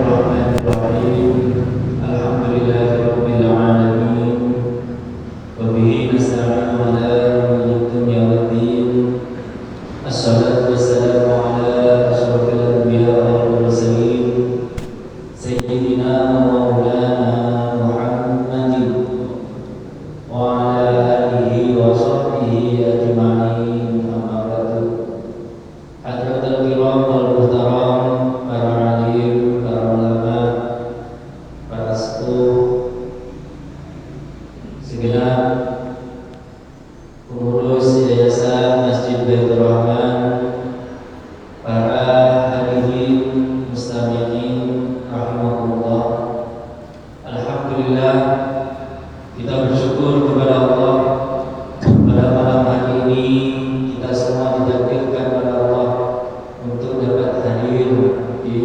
Bismillahirrahmanirrahim. Alhamdulillahirabbil alamin. Wa bihi nasta'inu ala umuri dunya waddin. Assalatu wassalamu ala asyrafil anbiya'i wal mursalin sayyidina wa maulana Muhammadin wa ala alihi wa sahbihi ajma'in. Amma ba'du. Hadratul kiram wal muhtaram, para alim, para ulama, para sepuh, segenap pengurus Yayasan Masjid Baitur Rahman, para hadirin mustami'in rahimakumullah. Alhamdulillah, kita bersyukur kepada Allah pada malam hari ini kita semua ditakdirkan pada Allah untuk dapat hadir di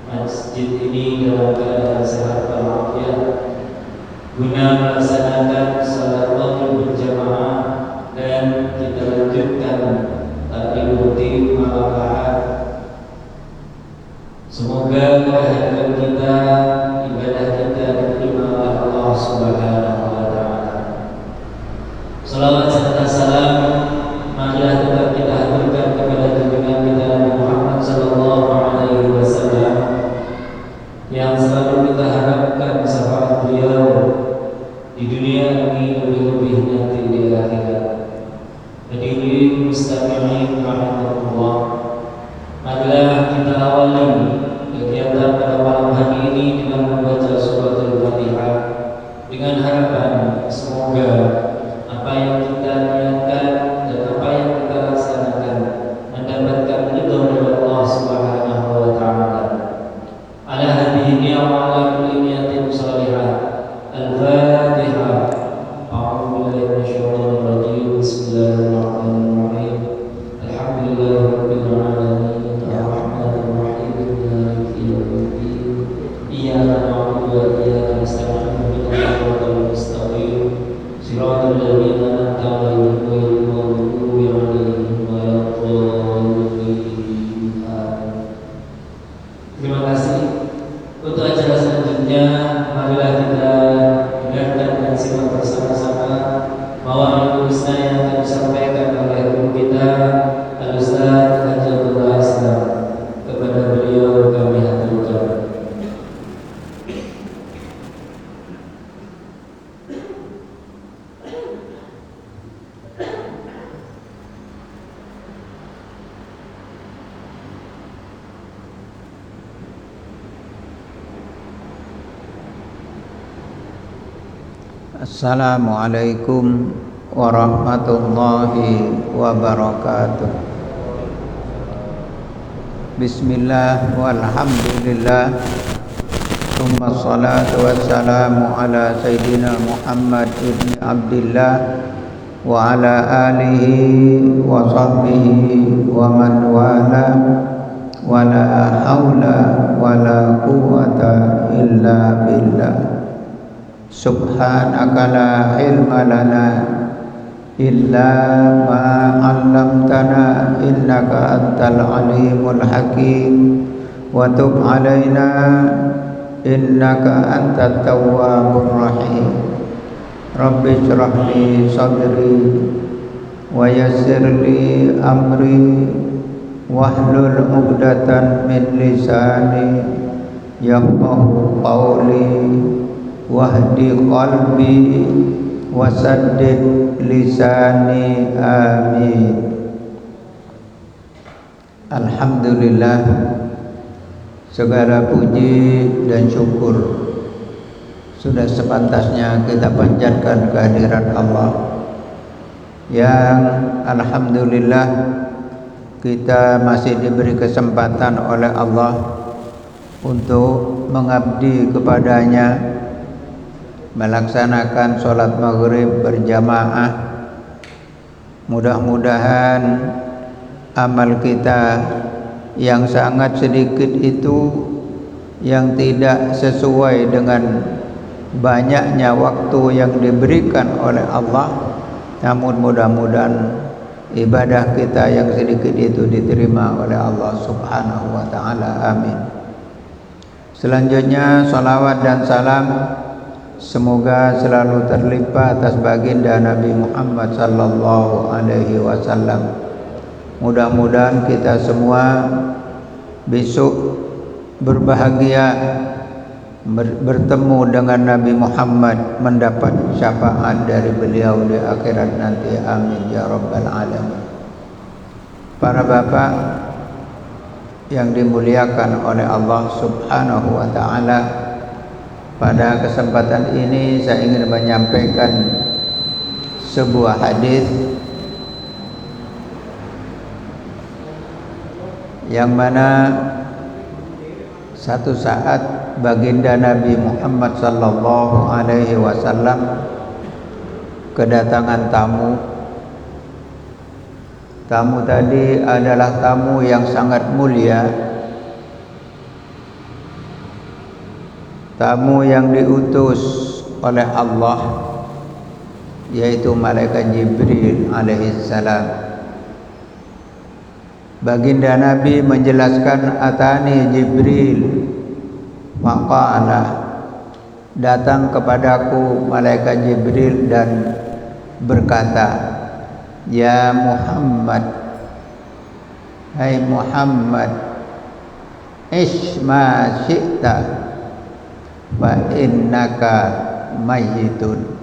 masjid ini dalam keadaan sehat walafiat guna melaksanakan salat maghrib berjamaah dan kita lanjutkan taklim rutin malam Ahad. Semoga kehadiran kita, ibadah kita diterima oleh Allah Subhanahu wa taala. Salawat serta salam marilah tetap kita haturkan kepada junjungan kita Nabi Muhammad sallallahu alaihi wasallam yang selalu kita harapkan syafaat beliau di dunia ini, lebih-lebih nanti di akhirat. Hadirin mustami'in rahimakumullah, marilah kita awali kegiatan pada malam hari ini dengan membaca suratul Fatihah dengan harapan semoga apa yang kita niatkan dan apa yang kita laksanakan mendapatkan ridha dari Allah Subhanahu wa taala. Ala hadhihi wa ala kulli niyatin shalihah. Al-Fatihah. A'udzu billahi minasyaitonir rajim. Bismillahirrahmanirrahim. Alhamdulillahirabbil alamin. Arrahmanir rahim. Maliki yaumiddin. Iyyaka na'budu wa iyyaka nasta'in. Ihdinas siratal mustaqim. Siratal ladzina an'amta 'alaihim ghairil maghdubi 'alaihim waladdallin. Amin. Terima kasih. Untuk acara selanjutnya, marilah kita dengarkan dan simak bersama-sama mawa'idul husna yang akan disampaikan oleh guru kita Al-Ustaz Haji Abdullah Aslam. Kepada beliau kami haturkan. Assalamualaikum warahmatullahi wabarakatuh. Bismillah walhamdulillah, tsumma salatu wassalamu ala sayyidina Muhammad ibn Abdillah wa ala alihi wa sahbihi wa man wala wa la hawla wa la quwwata illa billah. Subhanaka la ilma lana illa ma 'allamtana innaka antal alimul hakim wa tub 'alaina innaka antat tawwabur rahim. Rabbi shrah li sadri wa yassir li amri wahlul 'uqdatan min lisani yafqahu qawli wahdi qalbi wasaddid lisani, amin. Alhamdulillah, segala puji dan syukur sudah sepantasnya kita panjatkan kehadirat Allah yang alhamdulillah kita masih diberi kesempatan oleh Allah untuk mengabdi kepadanya, melaksanakan sholat maghrib berjamaah. Mudah-mudahan amal kita yang sangat sedikit itu, yang tidak sesuai dengan banyaknya waktu yang diberikan oleh Allah, namun mudah-mudahan ibadah kita yang sedikit itu diterima oleh Allah Subhanahu wa taala. Amin. Selanjutnya salawat dan salam semoga selalu terlimpah atas baginda Nabi Muhammad sallallahu alaihi wasallam. Mudah-mudahan kita semua besok berbahagia bertemu dengan Nabi Muhammad, mendapat syafaat dari beliau di akhirat nanti. Amin ya rabbal alamin. Para bapak yang dimuliakan oleh Allah Subhanahu wa taala, pada kesempatan ini saya ingin menyampaikan sebuah hadis yang mana satu saat baginda Nabi Muhammad sallallahu alaihi wasallam kedatangan tamu. Tamu tadi adalah tamu yang sangat mulia, tamu yang diutus oleh Allah, yaitu malaikat Jibril alaihissalam. Baginda Nabi menjelaskan, atani Jibril faqala, datang kepadaku malaikat Jibril dan berkata, ya Muhammad, hai Muhammad, ish ma syi'ta fa innaka mayyitun.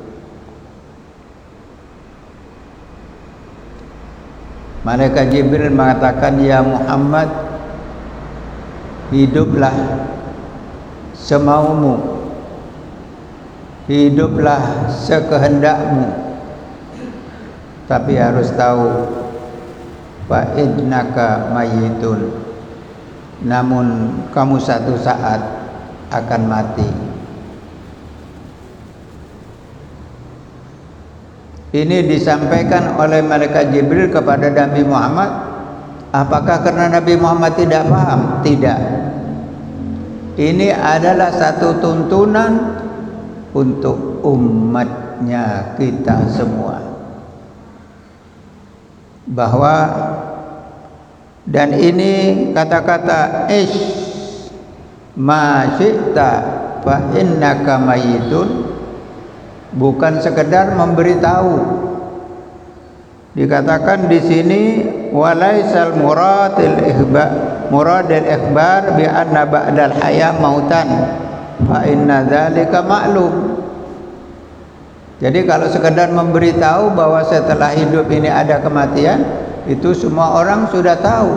Malaikat Jibril mengatakan, ya Muhammad, hiduplah semaumu, hiduplah sekehendakmu, tapi harus tahu, fa innaka mayyitun, namun kamu satu saat akan mati. Ini disampaikan oleh malaikat Jibril kepada Nabi Muhammad. Apakah karena Nabi Muhammad tidak paham? Tidak. Ini adalah satu tuntunan untuk umatnya kita semua, bahwa, dan ini kata-kata ish ma syi'ta fa innaka mayyitun bukan sekedar memberitahu. Dikatakan di sini walaisal muradil ikhbar bi anna ba'dal haya mautan fa inna dzalika ma'lum. Jadi kalau sekedar memberitahu bahwa setelah hidup ini ada kematian, itu semua orang sudah tahu,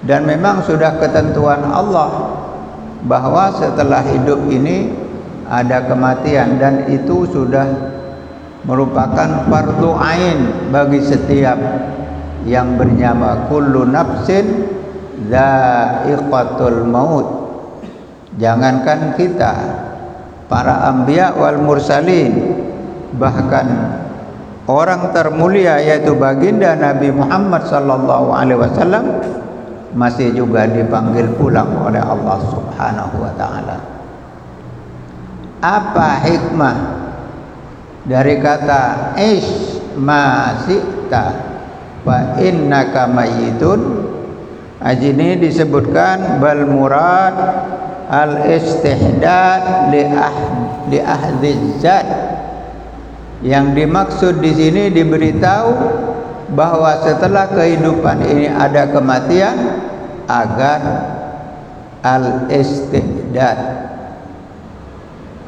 dan memang sudah ketentuan Allah bahwa setelah hidup ini ada kematian, dan itu sudah merupakan fardu ain bagi setiap yang bernyawa. Kullu nafsin dha'iqatul maut. Jangankan kita, para anbiya wal mursalin, bahkan orang termulia yaitu baginda Nabi Muhammad sallallahu alaihi wasallam masih juga dipanggil pulang oleh Allah Subhanahu wa taala. Apa hikmah dari kata ish ma syi'ta fa innaka mayyitun? Ini disebutkan bal murad al istihdad li ahdi zat. Yang dimaksud di sini diberitahu bahwa setelah kehidupan ini ada kematian, agar al istihdad,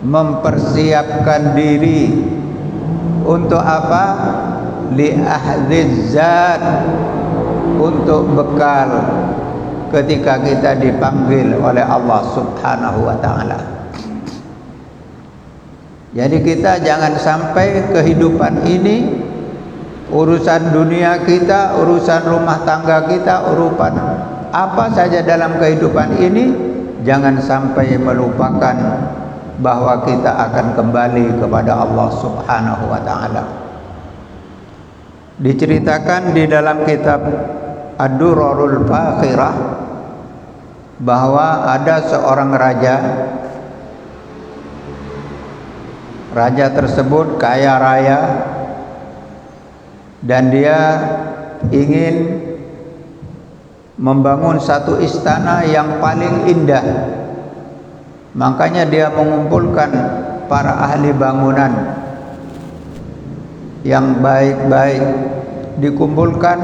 mempersiapkan diri untuk apa? Li ahdiz zat, untuk bekal ketika kita dipanggil oleh Allah Subhanahu wa taala. Jadi kita jangan sampai kehidupan ini, urusan dunia kita, urusan rumah tangga kita, urusan apa saja dalam kehidupan ini, jangan sampai melupakan bahwa kita akan kembali kepada Allah Subhanahu wa taala. Diceritakan di dalam kitab Ad-Durarul Fakhirah bahwa ada seorang raja. Raja tersebut kaya raya, dan dia ingin membangun satu istana yang paling indah Makanya dia mengumpulkan para ahli bangunan yang baik-baik, dikumpulkan,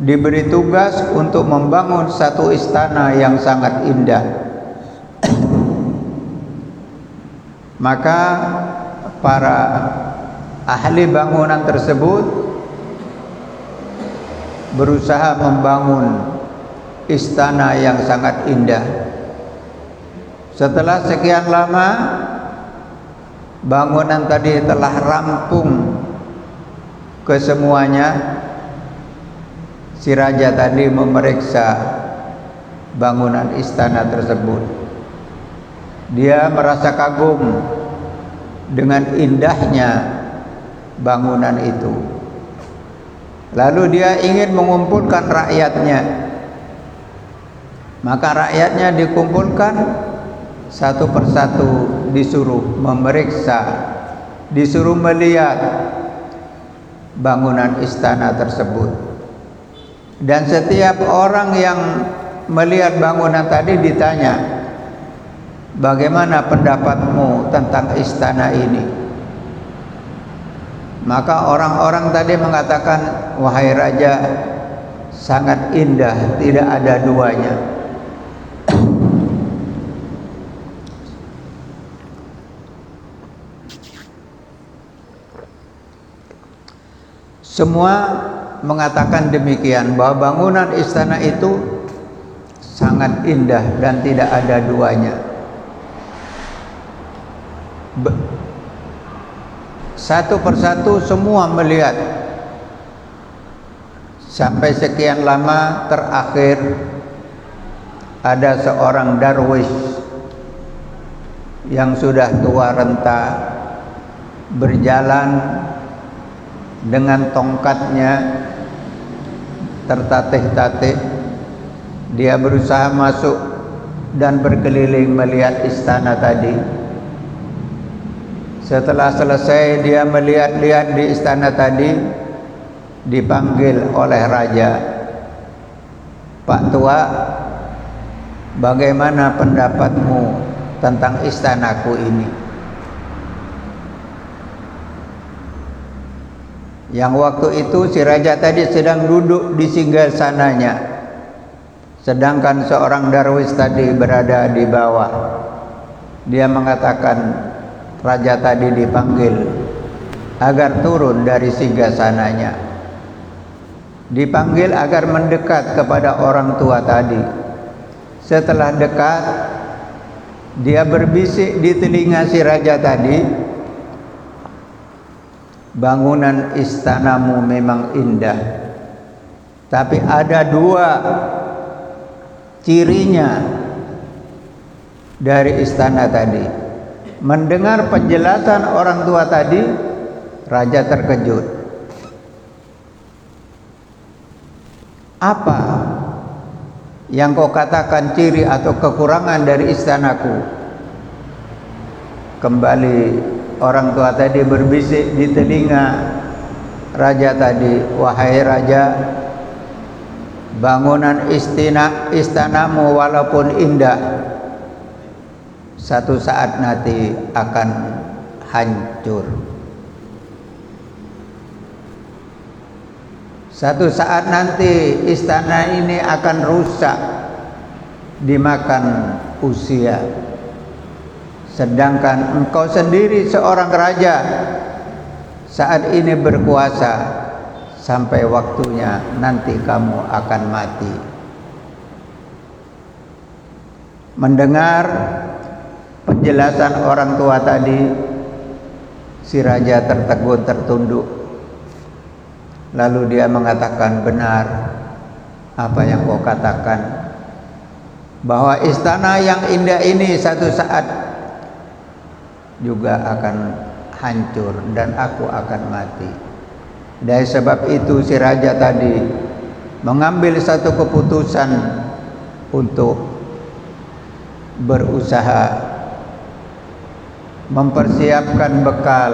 diberi tugas untuk membangun satu istana yang sangat indah. Maka para ahli bangunan tersebut berusaha membangun istana yang sangat indah. Setelah sekian lama bangunan tadi telah rampung kesemuanya, si raja tadi memeriksa bangunan istana tersebut. Dia merasa kagum dengan indahnya bangunan itu. Lalu dia ingin mengumpulkan rakyatnya. Maka rakyatnya dikumpulkan satu persatu, disuruh memeriksa, disuruh melihat bangunan istana tersebut. Dan setiap orang yang melihat bangunan tadi ditanya, bagaimana pendapatmu tentang istana ini? Maka orang-orang tadi mengatakan, wahai raja, sangat indah, tidak ada duanya. Semua mengatakan demikian, bahwa bangunan istana itu sangat indah dan tidak ada duanya. Satu persatu semua melihat. Sampai sekian lama, terakhir ada seorang darwish yang sudah tua renta berjalan dengan tongkatnya tertatih-tatih. Dia berusaha masuk dan berkeliling melihat istana tadi. Setelah selesai dia melihat-lihat di istana tadi, dipanggil oleh raja. Pak tua, bagaimana pendapatmu tentang istanaku ini? Yang waktu itu si raja tadi sedang duduk di singgasananya, sedangkan seorang darwis tadi berada di bawah. Dia mengatakan, raja tadi dipanggil agar turun dari singgasananya, dipanggil agar mendekat kepada orang tua tadi. Setelah dekat, dia berbisik di telinga si raja tadi, bangunan istanamu memang indah, tapi ada dua cirinya dari istana tadi. Mendengar penjelasan orang tua tadi, raja terkejut. Apa yang kau katakan ciri atau kekurangan dari istanaku? Kembali orang tua tadi berbisik di telinga raja tadi, wahai raja, bangunan istanamu walaupun indah, satu saat nanti akan hancur. Satu saat nanti istana ini akan rusak, dimakan usia. Sedangkan engkau sendiri seorang raja, saat ini berkuasa, sampai waktunya nanti kamu akan mati. Mendengar penjelasan orang tua tadi, si raja tertegun, tertunduk. Lalu dia mengatakan, benar apa yang kau katakan, bahwa istana yang indah ini satu saat juga akan hancur dan aku akan mati. Dari sebab itu si raja tadi mengambil satu keputusan untuk berusaha mempersiapkan bekal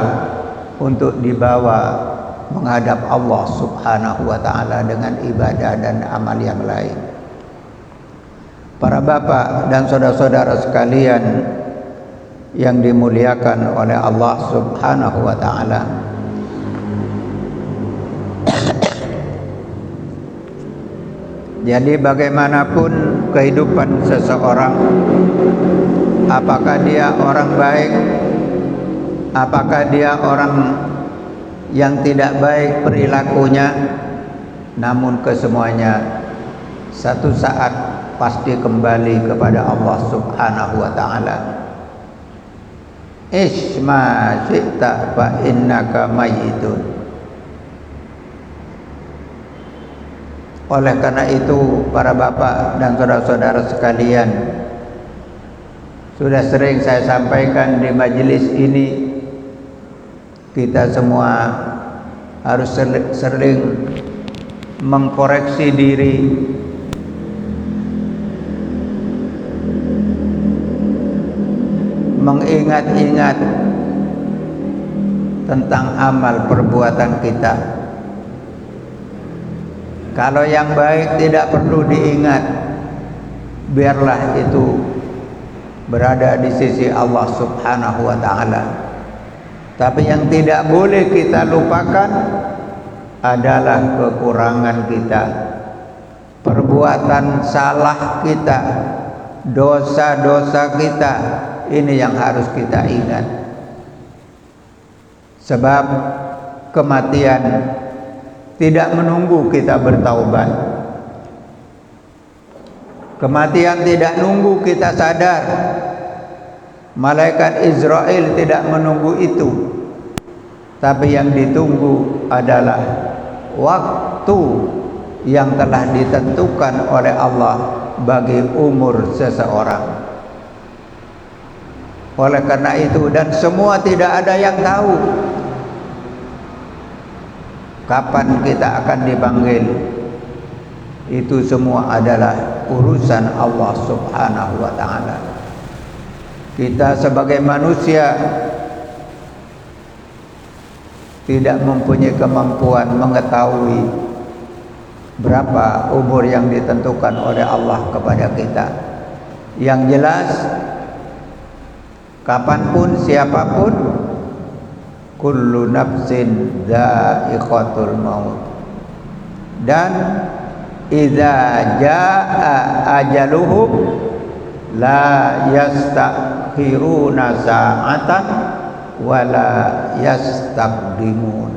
untuk dibawa menghadap Allah Subhanahu wa ta'ala dengan ibadah dan amal yang lain. Para bapak dan saudara-saudara sekalian yang dimuliakan oleh Allah Subhanahu wa taala. Jadi bagaimanapun kehidupan seseorang, apakah dia orang baik, apakah dia orang yang tidak baik perilakunya, namun kesemuanya satu saat pasti kembali kepada Allah Subhanahu wa taala. Isma syi'ta fa innaka mayyitun. Oleh karena itu, para bapak dan saudara-saudara sekalian, sudah sering saya sampaikan di majelis ini, kita semua harus sering mengkoreksi diri, mengingat-ingat tentang amal perbuatan kita. Kalau yang baik tidak perlu diingat, biarlah itu berada di sisi Allah Subhanahu wa taala. Tapi yang tidak boleh kita lupakan adalah kekurangan kita, perbuatan salah kita, dosa-dosa kita. Ini yang harus kita ingat. Sebab kematian tidak menunggu kita bertaubat. Kematian tidak nunggu kita sadar. Malaikat Israel tidak menunggu itu. Tapi yang ditunggu adalah waktu yang telah ditentukan oleh Allah bagi umur seseorang. Oleh karena itu, dan semua tidak ada yang tahu kapan kita akan dipanggil. Itu semua adalah urusan Allah Subhanahu wa taala. Kita sebagai manusia tidak mempunyai kemampuan mengetahui berapa umur yang ditentukan oleh Allah kepada kita. Yang jelas, kapanpun siapapun, kullu nafsin dha'iqatul maut. Dan idza jaa ajaluhum la yastakhiruna sa'atan wala yastaqdimun.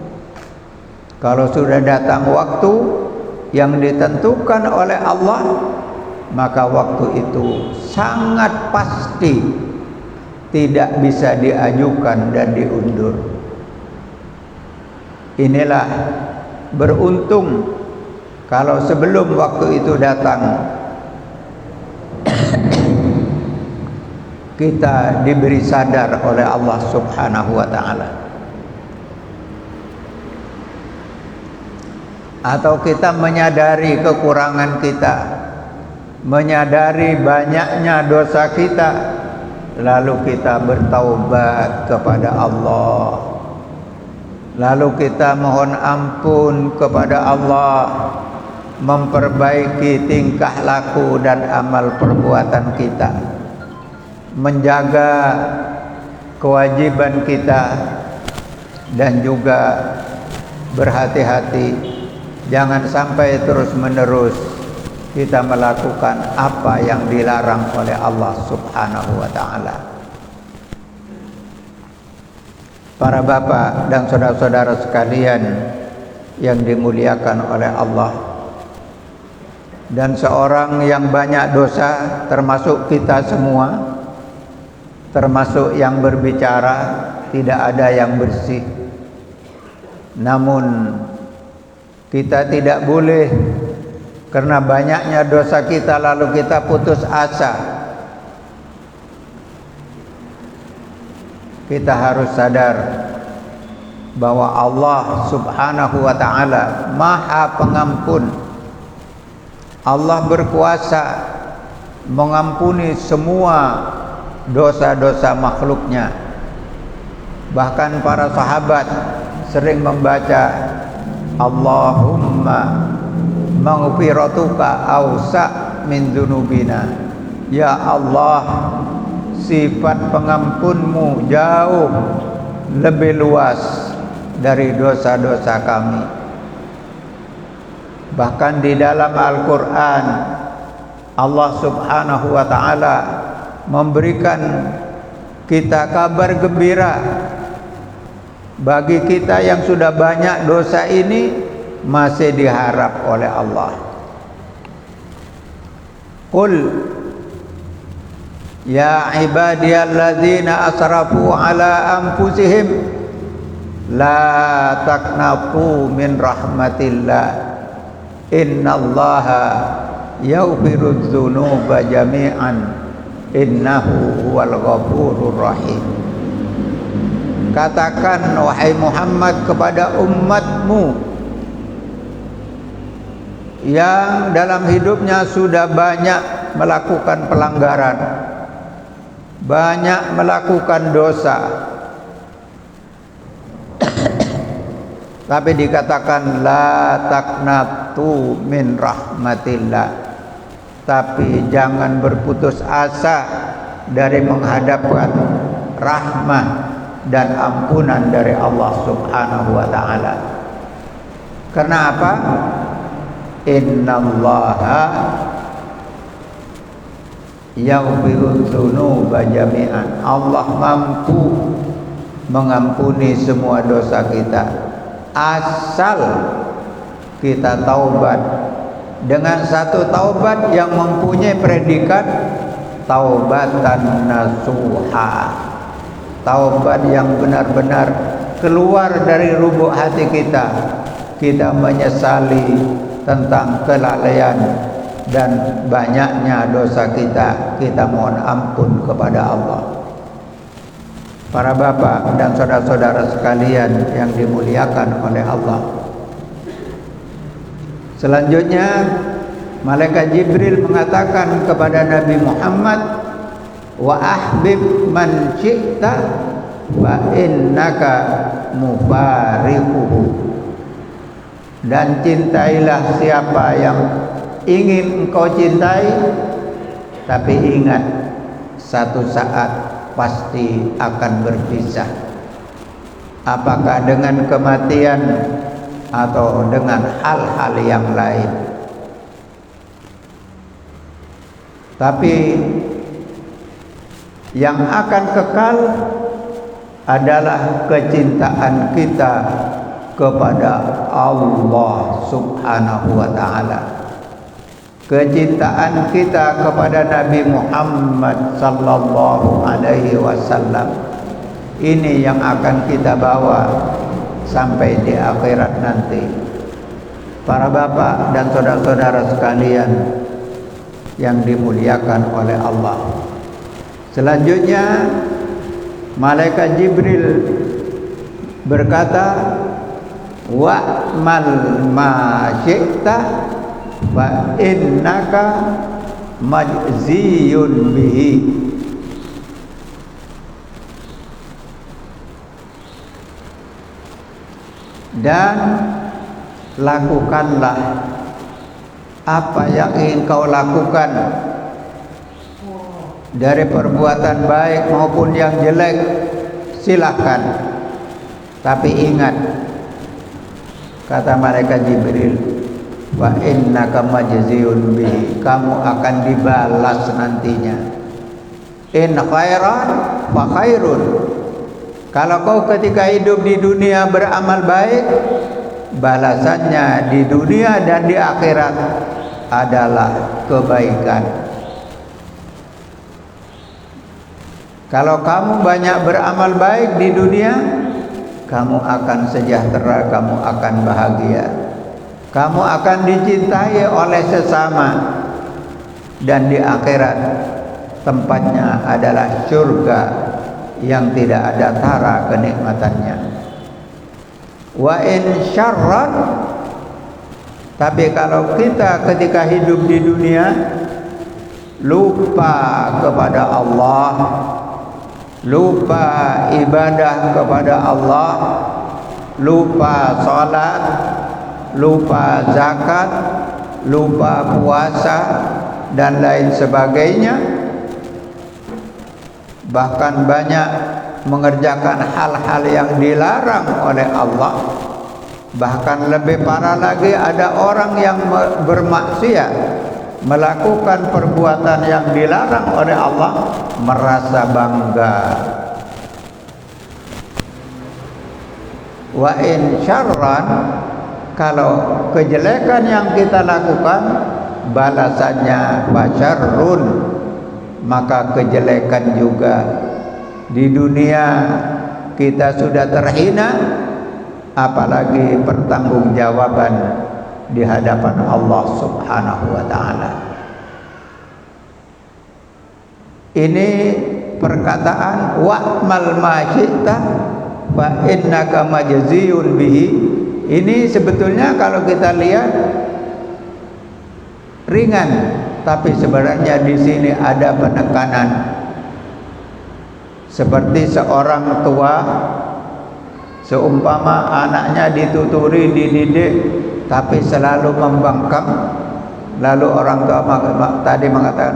Kalau sudah datang waktu yang ditentukan oleh Allah, maka waktu itu sangat pasti tidak bisa diajukan dan diundur. Inilah beruntung kalau sebelum waktu itu datang kita diberi sadar oleh Allah Subhanahu wa taala, atau kita menyadari kekurangan kita, menyadari banyaknya dosa kita, lalu kita bertaubat kepada Allah, lalu kita mohon ampun kepada Allah, memperbaiki tingkah laku dan amal perbuatan kita, menjaga kewajiban kita, dan juga berhati-hati jangan sampai terus-menerus kita melakukan apa yang dilarang oleh Allah Subhanahu wa taala. Para bapak dan saudara-saudara sekalian yang dimuliakan oleh Allah, dan seorang yang banyak dosa termasuk kita semua, termasuk yang berbicara, tidak ada yang bersih. Namun kita tidak boleh karena banyaknya dosa kita lalu kita putus asa. Kita harus sadar bahwa Allah Subhanahu wa taala Maha Pengampun. Allah berkuasa mengampuni semua dosa-dosa makhluknya. Bahkan para sahabat sering membaca Allahumma maghfiratuka awsa' min dzunubina. Ya Allah, sifat pengampunmu jauh lebih luas dari dosa-dosa kami. Bahkan di dalam Al-Quran Allah subhanahu wa ta'ala memberikan kita kabar gembira bagi kita yang sudah banyak dosa ini masih diharap oleh Allah. Qul ya ibadiyalladzina asrafu ala anfusihim la taqnatu min rahmatillah innallaha yaghfirudz dzunuba jami'an innahu huwal ghafurur rahim. Katakan wahai Muhammad kepada umatmu yang dalam hidupnya sudah banyak melakukan pelanggaran, banyak melakukan dosa, tapi dikatakan la taqnatu min rahmatillah, tapi jangan berputus asa dari menghadapkan rahmat dan ampunan dari Allah subhanahu wa ta'ala. Karena apa? Innallaha yaghfirudz dzunuba jami'an. Allah mampu mengampuni semua dosa kita asal kita taubat dengan satu taubat yang mempunyai predikat taubatan nasuha, taubat yang benar-benar keluar dari lubuk hati kita. Kita menyesali tentang kelalaian dan banyaknya dosa kita. Kita mohon ampun kepada Allah. Para bapak dan saudara-saudara sekalian yang dimuliakan oleh Allah, selanjutnya malaikat Jibril mengatakan kepada Nabi Muhammad, wa ahbib man syi'ta fa innaka mufariquhu, dan cintailah siapa yang ingin engkau cintai, tapi ingat satu saat pasti akan berpisah, apakah dengan kematian atau dengan hal-hal yang lain. Tapi yang akan kekal adalah kecintaan kita kepada Allah subhanahu wa ta'ala, kecintaan kita kepada Nabi Muhammad sallallahu alaihi wasallam. Ini yang akan kita bawa sampai di akhirat nanti. Para bapak dan saudara-saudara sekalian yang dimuliakan oleh Allah, selanjutnya malaikat Jibril berkata, wa'mal ma syi'ta wa innaka majziyun bihi, dan lakukanlah apa yang ingin kau lakukan dari perbuatan baik maupun yang jelek, silahkan. Tapi ingat, kata malaikat Jibril, wa innaka majziyun bihi, kamu akan dibalas nantinya. In khairan fa khairun, kalau kau ketika hidup di dunia beramal baik, balasannya di dunia dan di akhirat adalah kebaikan. Kalau kamu banyak beramal baik di dunia, kamu akan sejahtera, kamu akan bahagia, kamu akan dicintai oleh sesama, dan di akhirat tempatnya adalah surga yang tidak ada tara kenikmatannya. Wa in syarran, tapi kalau kita ketika hidup di dunia lupa kepada Allah, lupa ibadah kepada Allah, lupa salat, lupa zakat, lupa puasa, dan lain sebagainya, bahkan banyak mengerjakan hal-hal yang dilarang oleh Allah. Bahkan lebih parah lagi, ada orang yang bermaksiat, melakukan perbuatan yang dilarang oleh Allah, merasa bangga. Wa in syarran, kalau kejelekan yang kita lakukan balasannya basyarrun, maka kejelekan juga. Di dunia kita sudah terhina, apalagi pertanggungjawaban di hadapan Allah Subhanahu wa taala. Ini perkataan wa'mal ma syi'ta fa innaka majziyun bihi. Ini sebetulnya kalau kita lihat ringan, tapi sebenarnya di sini ada penekanan. Seperti seorang tua, seumpama anaknya dituturi, dididik, tapi selalu membangkang, lalu orang tua tadi mengatakan,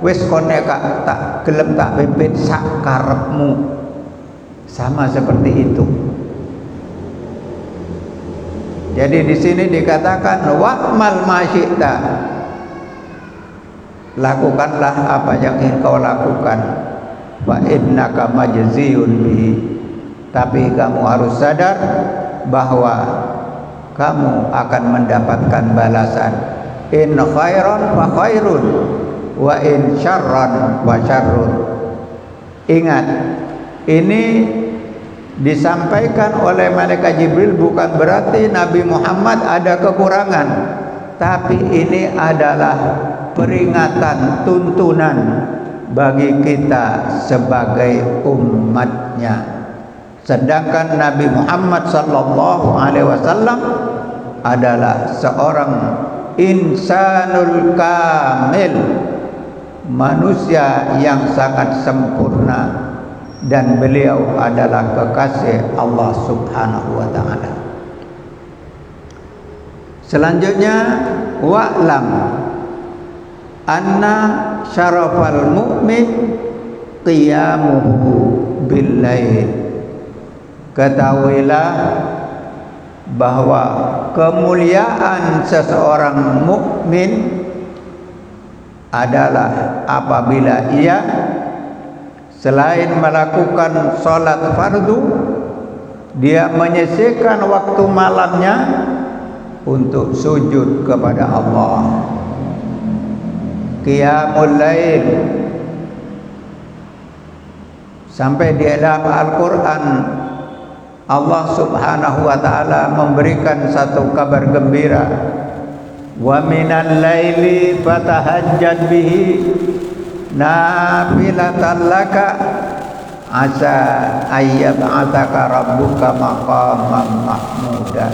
wis kone kak tak gelem tak pimpin sak karepmu. Sama seperti itu. Jadi di sini dikatakan wa'mal ma syi'ta, lakukanlah apa yang ingin kau lakukan, fa innaka majziyun bihi. Tapi kamu harus sadar bahwa kamu akan mendapatkan balasan. In khairan fa khairun wa in syarran fa syarrun. Ingat, ini disampaikan oleh malaikat Jibril bukan berarti Nabi Muhammad ada kekurangan, tapi ini adalah peringatan, tuntunan bagi kita sebagai umatnya. Sedangkan Nabi Muhammad sallallahu alaihi wasallam adalah seorang insanul kamil, manusia yang sangat sempurna, dan beliau adalah kekasih Allah Subhanahu wa taala. Selanjutnya, wa'lam anna syarafal mu'min qiyamuhu bil lail. Ketahuilah bahwa kemuliaan seseorang mukmin adalah apabila ia selain melakukan salat fardu, dia menyisihkan waktu malamnya untuk sujud kepada Allah. Qiyamul lail, sampai di dalam Al-Quran Allah Subhanahu wa taala memberikan satu kabar gembira, wa minal laili fatahajjad bihi nafilatan laka asa ayyab'ataka rabbuka maqaman mahmuda.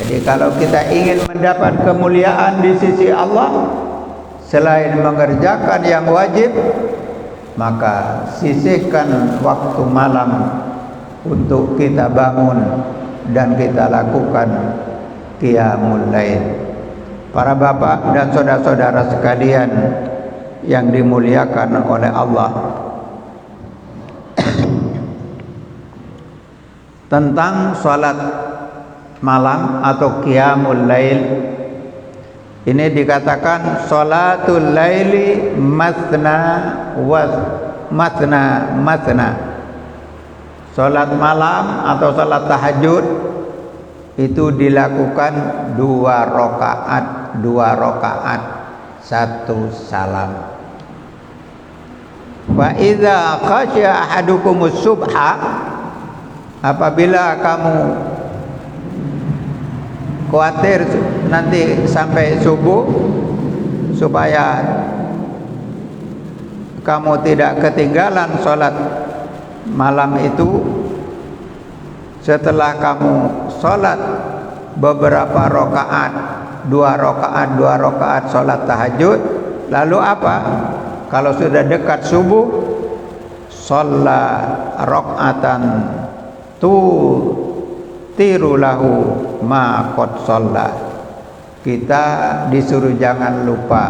Jadi kalau kita ingin mendapat kemuliaan di sisi Allah, selain mengerjakan yang wajib, maka sisihkan waktu malam untuk kita bangun dan kita lakukan qiyamul lail. Para bapak dan saudara-saudara sekalian yang dimuliakan oleh Allah, tentang salat malam atau qiyamul lail ini dikatakan salatul laili masna wa masna. Salat malam atau salat tahajud itu dilakukan 2 rakaat, 1 salam. Fa idza khasya ahadukumus subha, apabila kamu khawatir nanti sampai subuh supaya kamu tidak ketinggalan salat malam itu, setelah kamu salat beberapa rakaat, 2 rakaat salat tahajud, lalu apa? Kalau sudah dekat subuh, shalla rakaatan tu tiru lahu ma qad shalla. kita disuruh jangan lupa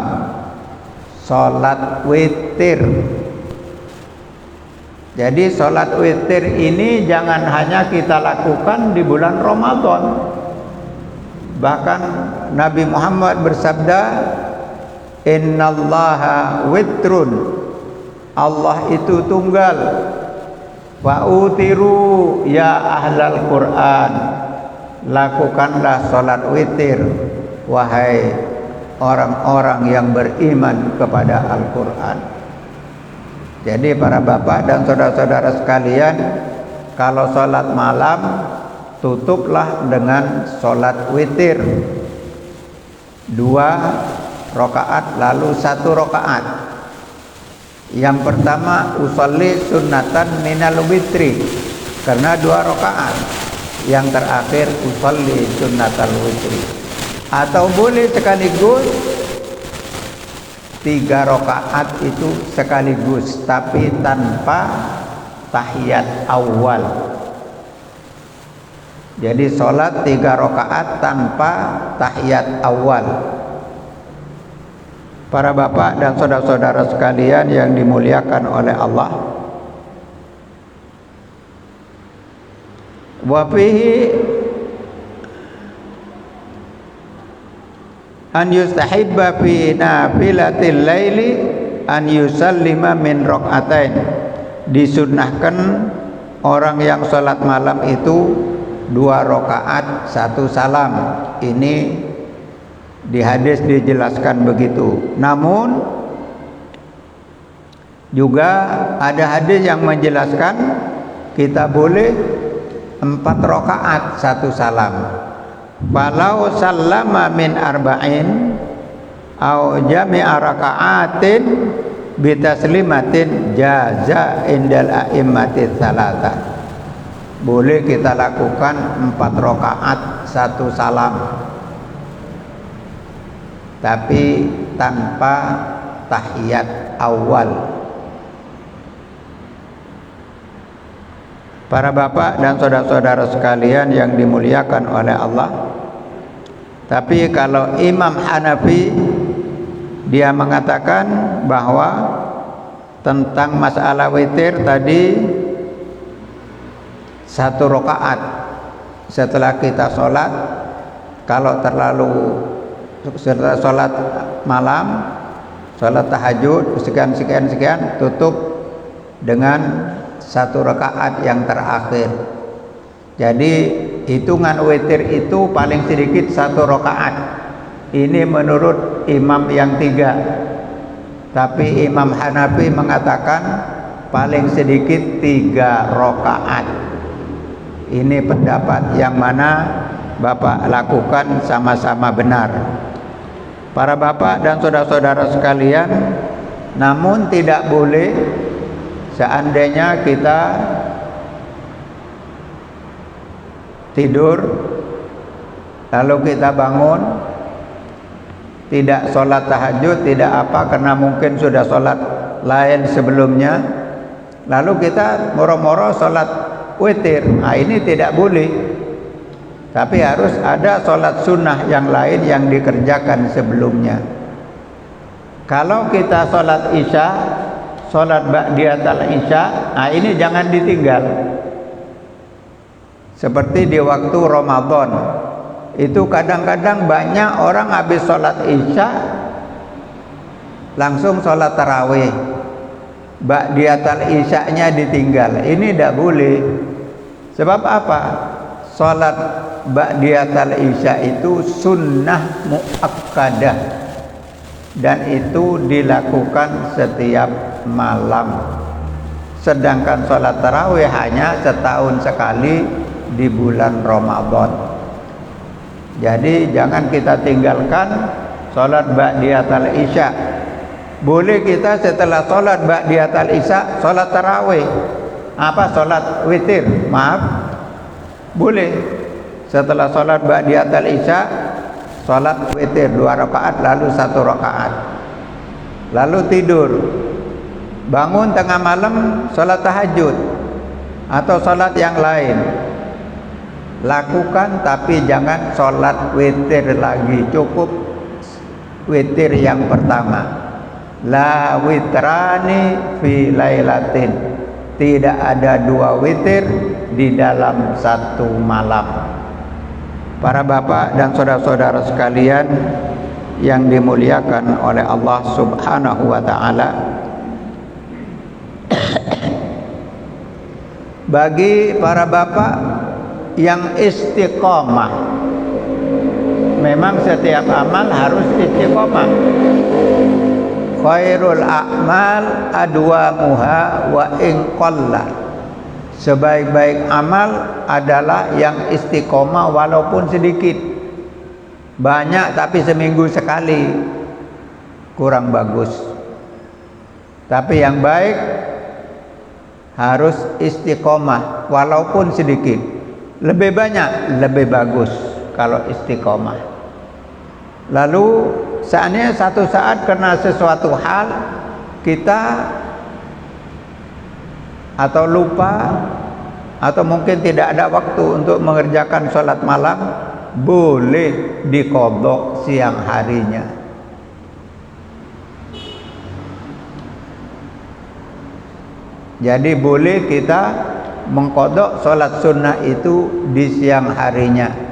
sholat witir. Jadi sholat witir ini jangan hanya kita lakukan di bulan Ramadan. Bahkan Nabi Muhammad bersabda, innallaha witrun, Allah itu tunggal. Wa utiru ya ahlal Quran, lakukanlah sholat witir wahai orang-orang yang beriman kepada Al-Quran. Jadi para bapak dan saudara-saudara sekalian, kalau sholat malam tutuplah dengan sholat witir 2 rakaat lalu 1 rakaat. Yang pertama usolli sunnatan minal witri, karena 2 rakaat. Yang terakhir usolli sunnatal witri. Atau boleh sekaligus 3 rakaat itu sekaligus, tapi tanpa tahiyat awal. Jadi sholat 3 rakaat tanpa tahiyat awal. Para bapak dan saudara-saudara sekalian yang dimuliakan oleh Allah, wa fihi an yustahibba fi nafilatil laili an yusallima min rakaatain. Disunnahkan orang yang sholat malam itu 2 rakaat 1 salam. Ini di hadis dijelaskan begitu. Namun juga ada hadis yang menjelaskan kita boleh 4 rakaat 1 salam. Falau sallama min arba'in au jami'a raka'atin bitaslimatin jaza indal a'immati tsalatsa. Boleh kita lakukan 4 rakaat 1 salam, tapi tanpa tahiyat awal. Para bapak dan saudara-saudara sekalian yang dimuliakan oleh Allah, tapi kalau Imam Hanafi dia mengatakan bahwa tentang masalah witir tadi 1 rakaat setelah kita sholat, kalau terlalu setelah sholat malam, sholat tahajud sekian tutup dengan 1 rakaat yang terakhir. Jadi hitungan witir itu paling sedikit 1 rakaat. Ini menurut imam yang 3. Tapi Imam Hanafi mengatakan paling sedikit 3 rakaat. Ini pendapat yang mana bapak lakukan sama-sama benar. Para bapak dan saudara-saudara sekalian, namun tidak boleh seandainya kita tidur lalu kita bangun tidak sholat tahajud, tidak apa, karena mungkin sudah sholat lain sebelumnya, lalu kita moro-moro sholat witir. Nah, ini tidak boleh, tapi harus ada sholat sunnah yang lain yang dikerjakan sebelumnya. Kalau kita sholat isya, sholat ba'diyatal isya, nah ini jangan ditinggal. Seperti di waktu Ramadan itu kadang-kadang banyak orang habis sholat isya langsung sholat tarawih, ba'diyatal isya-nya ditinggal. Ini tidak boleh. Sebab apa? Sholat ba'diyatal isya itu sunnah muakkadah dan itu dilakukan setiap malam. Sedangkan sholat tarawih hanya setahun sekali di bulan Ramadan. Jadi jangan kita tinggalkan sholat ba'diyatal isya. Boleh kita setelah sholat ba'diyatal isya sholat tarawih, sholat witir, boleh. Setelah sholat ba'diyatal isya sholat witir 2 rakaat lalu 1 rakaat, lalu tidur, bangun tengah malam sholat tahajud atau sholat yang lain. lakukan, tapi jangan sholat witir lagi, cukup witir yang pertama. La witrani fi lailatin, tidak ada dua witir di dalam satu malam. Para bapak dan saudara-saudara sekalian yang dimuliakan oleh Allah Subhanahu wa taala, bagi para bapak yang istiqomah, memang setiap amal harus istiqomah. Khairul a'mal adwamuha wa in qalla, sebaik-baik amal adalah yang istiqomah walaupun sedikit. Banyak tapi seminggu sekali kurang bagus. Tapi yang baik harus istiqomah walaupun sedikit. Lebih banyak lebih bagus kalau istiqomah. Lalu seandainya satu saat karena sesuatu hal kita atau lupa atau mungkin tidak ada waktu untuk mengerjakan sholat malam, boleh diqadha siang harinya. Jadi boleh kita mengqadha sholat sunnah itu di siang harinya.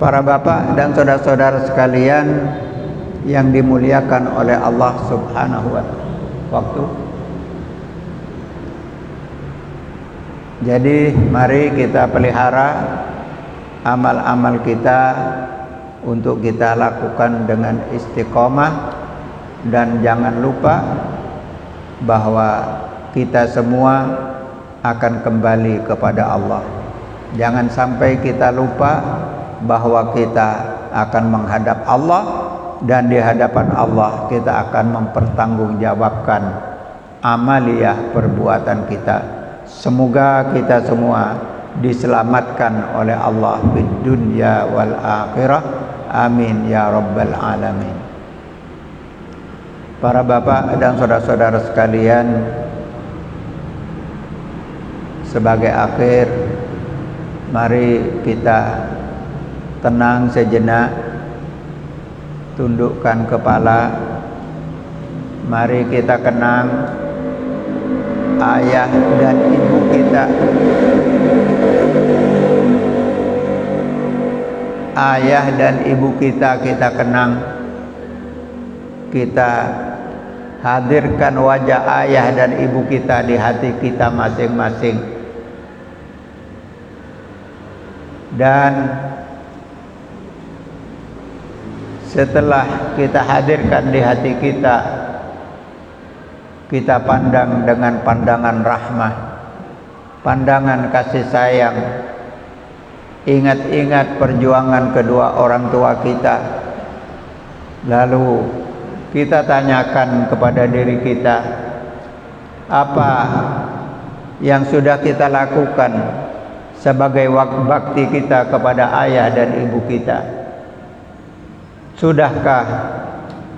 Para bapak dan saudara-saudara sekalian yang dimuliakan oleh Allah Subhanahu wa ta'ala. Waktu. Jadi mari kita pelihara amal-amal kita untuk kita lakukan dengan istiqomah, dan jangan lupa bahwa kita semua akan kembali kepada Allah. Jangan sampai kita lupa bahwa kita akan menghadap Allah, dan di hadapan Allah kita akan mempertanggungjawabkan amaliyah perbuatan kita. Semoga kita semua diselamatkan oleh Allah di dunia wal akhirah. Amin ya rabbal alamin. Para bapak dan saudara-saudara sekalian, sebagai akhir, mari kita tenang sejenak, tundukkan kepala. Mari kita kenang ayah dan ibu kita. Ayah dan ibu kita kenang. Kita hadirkan wajah ayah dan ibu kita di hati kita masing-masing. Dan setelah kita hadirkan di hati kita, kita pandang dengan pandangan rahmah, pandangan kasih sayang. Ingat-ingat perjuangan kedua orang tua kita. Lalu kita tanyakan kepada diri kita, apa yang sudah kita lakukan sebagai bakti kita kepada ayah dan ibu kita? Sudahkah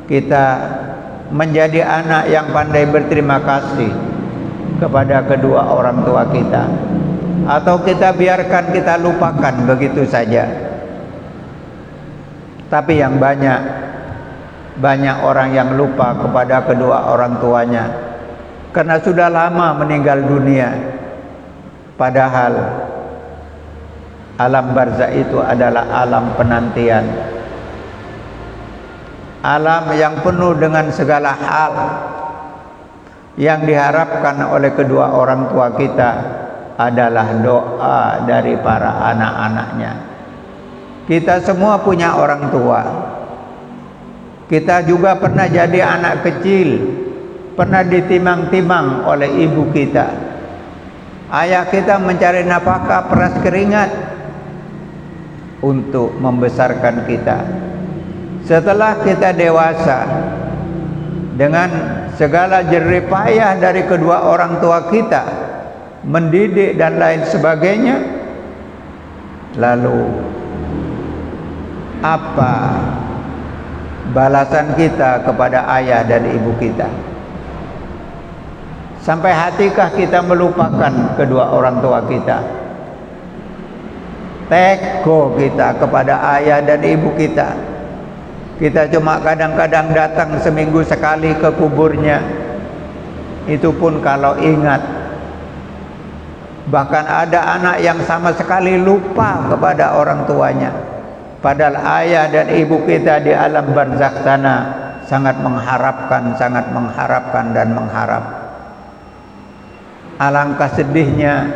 kita menjadi anak yang pandai berterima kasih kepada kedua orang tua kita? Atau kita biarkan, kita lupakan begitu saja? Tapi yang banyak orang yang lupa kepada kedua orang tuanya karena sudah lama meninggal dunia. Padahal alam barzakh itu adalah alam penantian, alam yang penuh dengan segala hal yang diharapkan oleh kedua orang tua kita adalah doa dari para anak-anaknya. Kita semua punya orang tua. Kita juga pernah jadi anak kecil, pernah ditimang-timang oleh ibu kita. Ayah kita mencari nafkah, peras keringat untuk membesarkan kita. Setelah kita dewasa, dengan segala jerih payah dari kedua orang tua kita, mendidik dan lain sebagainya, lalu apa balasan kita kepada ayah dan ibu kita? Sampai hatikah kita melupakan kedua orang tua kita? Teko kita kepada ayah dan ibu kita. Kita cuma kadang-kadang datang seminggu sekali ke kuburnya. Itu pun kalau ingat. Bahkan ada anak yang sama sekali lupa kepada orang tuanya. Padahal ayah dan ibu kita di alam barzakh sana sangat mengharapkan dan mengharap. Alangkah sedihnya,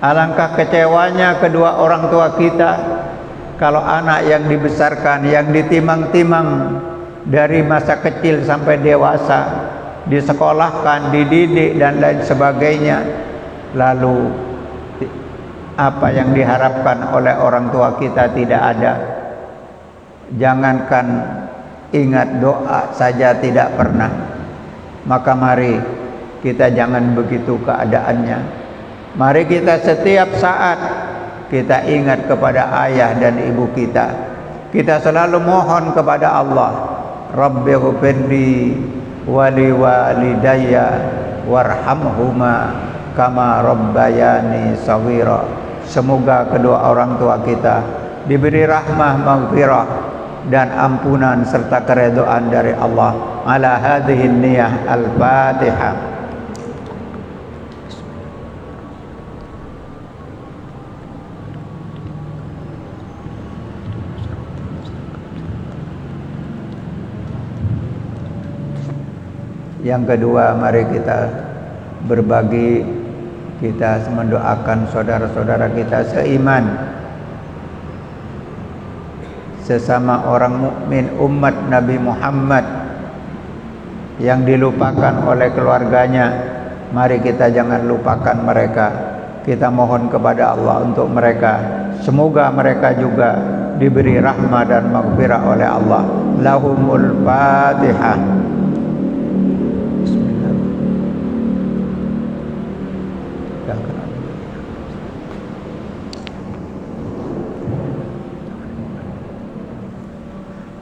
alangkah kecewanya kedua orang tua kita kalau anak yang dibesarkan, yang ditimang-timang dari masa kecil sampai dewasa, disekolahkan, dididik dan lain sebagainya, lalu apa yang diharapkan oleh orang tua kita tidak ada. Jangankan ingat doa saja tidak pernah. Maka mari kita jangan begitu keadaannya. Mari kita setiap saat kita ingat kepada ayah dan ibu kita. Kita selalu mohon kepada Allah, Rabbighfirli wa liwalidayya warhamhuma kama rabbayani shaghira. Semoga kedua orang tua kita diberi rahmah, maghfirah dan ampunan serta keridhaan dari Allah. Ala hadhihi niyah al-Fatihah. Yang kedua, mari kita berbagi, kita mendoakan saudara-saudara kita seiman, sesama orang mukmin umat Nabi Muhammad yang dilupakan oleh keluarganya. Mari kita jangan lupakan mereka. Kita mohon kepada Allah untuk mereka. Semoga mereka juga diberi rahmah dan maghfirah oleh Allah. Lahumul Fatihah.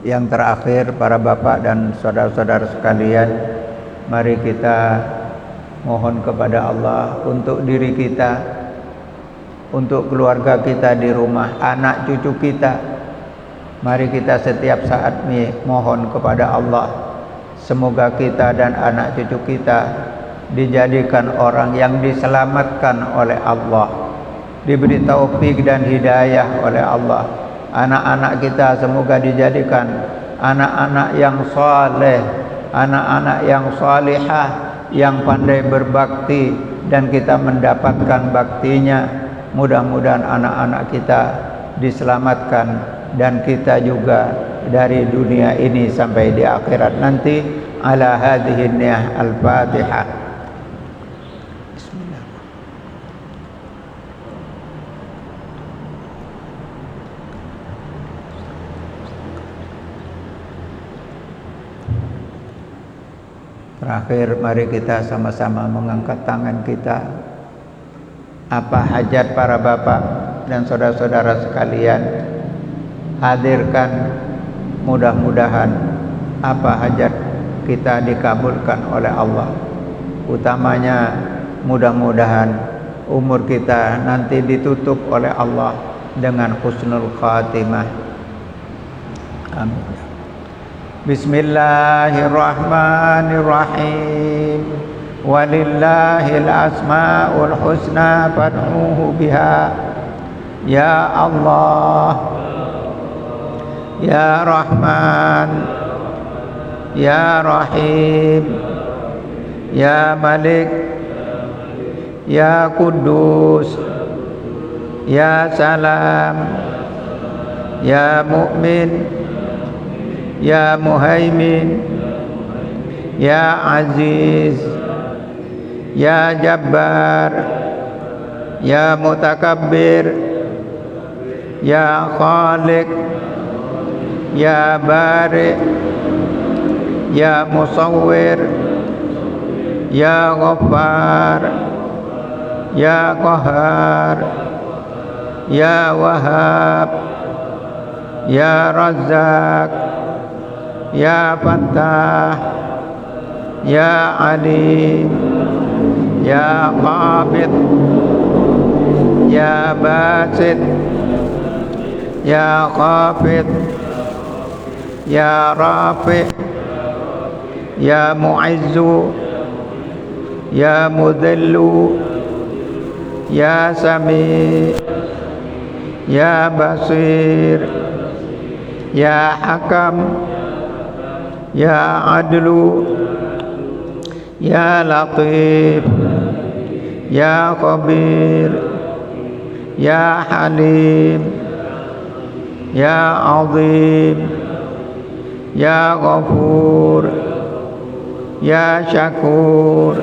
Yang terakhir, para bapak dan saudara-saudara sekalian, mari kita mohon kepada Allah untuk diri kita, untuk keluarga kita di rumah, anak cucu kita. Mari kita setiap saat mohon kepada Allah, semoga kita dan anak cucu kita dijadikan orang yang diselamatkan oleh Allah, diberi taufik dan hidayah oleh Allah. Anak-anak kita semoga dijadikan anak-anak yang saleh, anak-anak yang salihah, yang pandai berbakti, dan kita mendapatkan baktinya. Mudah-mudahan anak-anak kita diselamatkan dan kita juga dari dunia ini sampai di akhirat nanti. Ala hadhihi niyah al-Fatihah. Terakhir, mari kita sama-sama mengangkat tangan kita. Apa hajat para bapak dan saudara-saudara sekalian, hadirkan. Mudah-mudahan apa hajat kita dikabulkan oleh Allah. Utamanya mudah-mudahan umur kita nanti ditutup oleh Allah dengan husnul khatimah. Amin. Bismillahirrahmanirrahim. Walillahil asmaul husna fad'uhu biha. Ya Allah, Ya Rahman, Ya Rahim, Ya Malik, Ya Kudus, Ya Salam, Ya Mu'min, Ya Muhaimin, Ya Aziz, Ya Jabbar, Ya Mutakabbir, Ya Khaliq, Ya Bari, Ya Musawwir, Ya Ghaffar, Ya Qahhar, Ya Wahhab, Ya Razzaq, Ya Fattah, Ya Alim, Ya Qabid, Ya Basit, Ya Khafid, Ya Rafi', Ya Mu'izzu, Ya Mudhillu, Ya Sami', Ya Basir, Ya Hakam, Ya Adlu, Ya Latif, Ya Khabir, Ya Halim, Ya Azim, Ya Ghafur, Ya Syakur,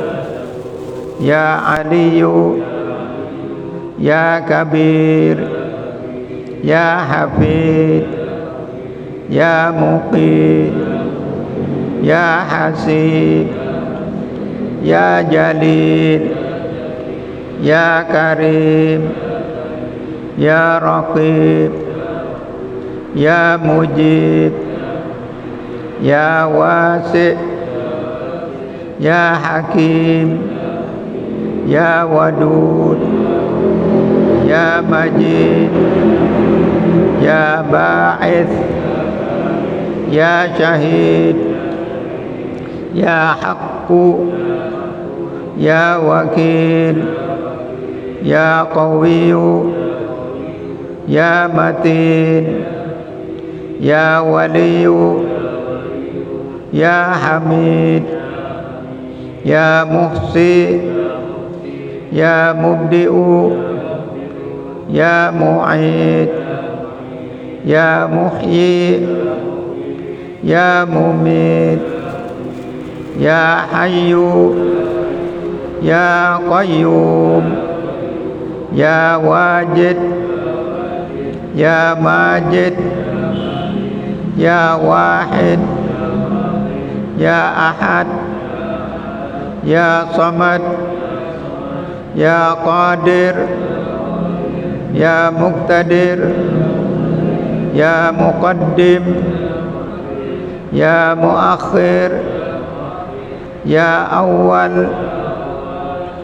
Ya Aliyu, Ya Kabir, Ya Hafid, Ya Muqit, Ya Hasib, Ya Jalil, Ya Karim, Ya Raqib, Ya Mujib, Ya Wasi', Ya Hakim, Ya Wadud, Ya Majid, Ya Ba'ith, Ya Syahid, Ya Haqqu, Ya Wakil, Ya Qawiyu, Ya Matin, Ya Waliyu, Ya Hamid, Ya Muhsi, Ya Mubdi'u, Ya Mu'id, Ya Muhyi, Ya Mumit, Ya Hayyu, Ya Qayyum, Ya Wajid, Ya Majid, Ya Wahid, Ya Ahad, Ya Samad, Ya Qadir, Ya Muqtadir, Ya Muqaddim, Ya Muakhir, Ya Awal,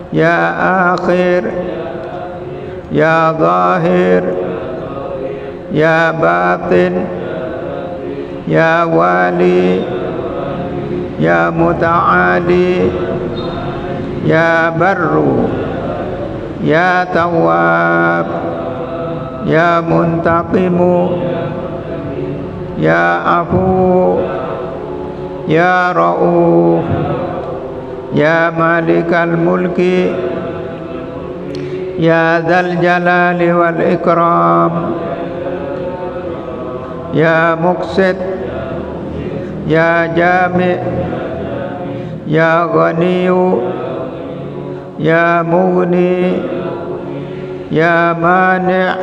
Ya Akhir, Ya Zahir, Ya Batin, Ya Wali, Ya Muta'ali, Ya Barru, Ya Tawwab, Ya Muntaqimu, Ya Afu, Ya Ra'uf, Ya Malikal Mulki, Ya Dzal Jalali wal Ikram, Ya Muqsit, Ya Jami', Ya Ghaniyu, Ya Mughni, Ya Mani',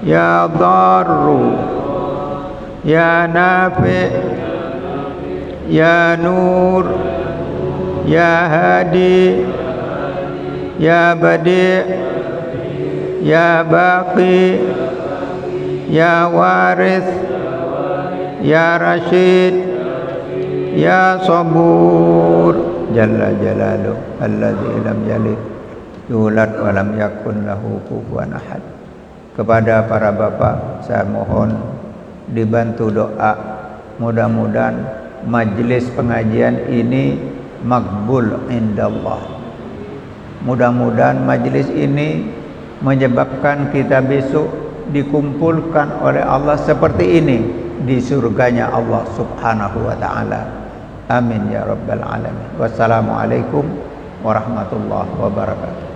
Ya Darru, Ya Nafi', Ya Nur, Ya Hadi, Ya Badi', Ya Baqi, Ya Warith, Ya Rashid, Ya Sabur. Jalla Jalaluh alladzi lam yalid yulad wa lam yakun lahu kufuwan ahad. Kepada para bapak saya mohon dibantu doa, mudah-mudahan majelis pengajian ini makbul indallah. Mudah-mudahan majelis ini menyebabkan kita besok dikumpulkan oleh Allah seperti ini di surganya Allah Subhanahu wa taala. Amin ya rabbal alamin. Wassalamualaikum warahmatullahi wabarakatuh.